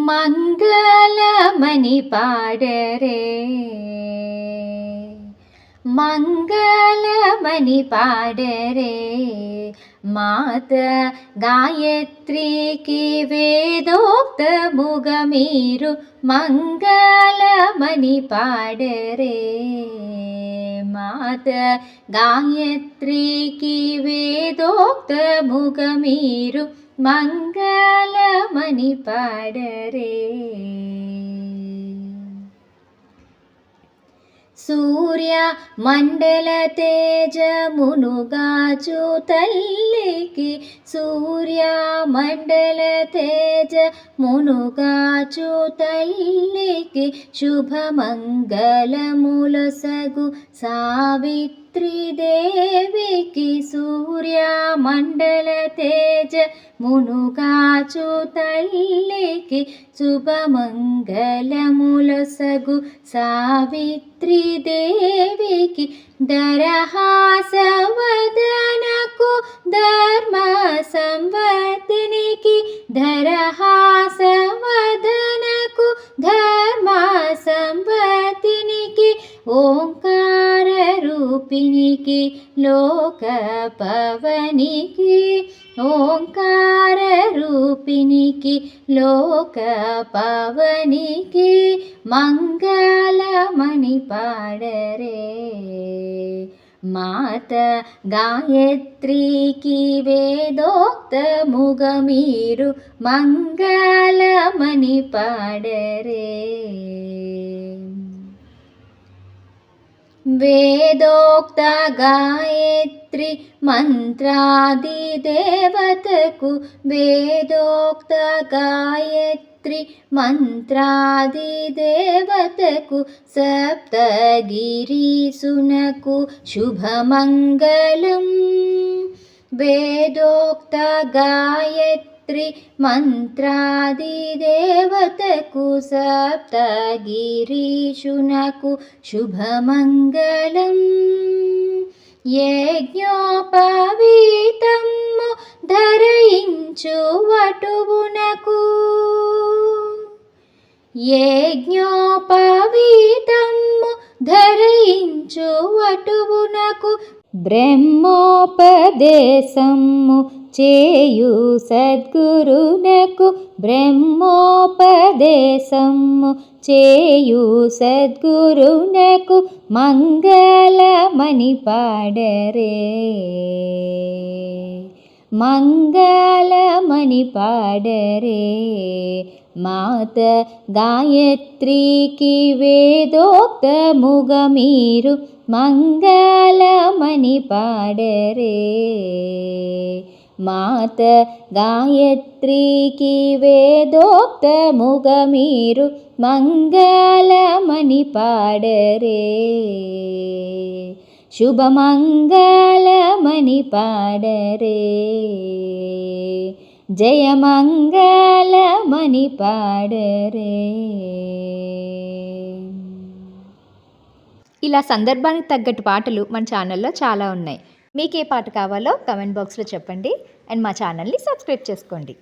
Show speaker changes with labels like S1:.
S1: మంగళమణి పాడరే మంగళమణి పాడరే మాత గాయత్రికి వేదోక్తముగా మీరు మంగళమణి పాడరే మాత గాయత్రికి వేదోక్తముగా మీరు మంగళమణి పాడరే సూర్య మండల తేజమునుగాచు తల్లికి సూర్య మండల తేజమునుగాచు తల్లికి శుభమంగళములసగు సావిత్రి దేవికి సూర్య మండల తేజమునుగాచు తల్లికి శుభమంగళములసగు సావిత్రి దేవికి దరహాసవదనకు ధర్మ సంవర్ధినికి దరహాసవదనకు ధర్మ సంవర్ధినికి ఓంకార రూపినికి లోక పవనికి ఓంకార రూపినికి లోక పవనికి మంగళమణి పాడరే మాత గాయత్రికి వేదోక్తముగా మీరు మంగళమణి పాడరే వేదోక్త గాయత్రి మంత్రాది దేవతకు వేదోక్త గాయత్రి మంత్రాది దేవతకు సప్తగిరీసునకు శుభమంగళం వేదోక్త గాయత్రి మంత్రాది దేవతకు సప్తగిరీషునకు శుభమంగళం యజ్ఞోపవీతము ధరించు వటువునకు యజ్ఞోపవీతము ధరించు వటువునకు బ్రహ్మోపదేశము చేయు సద్గురునకు బ్రహ్మోపదేశము చేయు సద్గురునకు మంగళమణి పాడరే మంగళమణి పాడరే మాత గాయత్రికి వేదోక్తముగా మీరు మంగళమణి పాడరే మాత గాయత్రికి వేదోక్తముగా మీరు మంగళమణి పాడరే శుభమంగళమణి పాడరే జయమంగళమణి పాడరే.
S2: ఇలా సందర్భానికి తగ్గట్టు పాటలు మన ఛానల్లో చాలా ఉన్నాయి. మీకు ఏ పాట కావాలో కమెంట్ బాక్స్లో చెప్పండి అండ్ మా ఛానల్ని సబ్స్క్రైబ్ చేసుకోండి.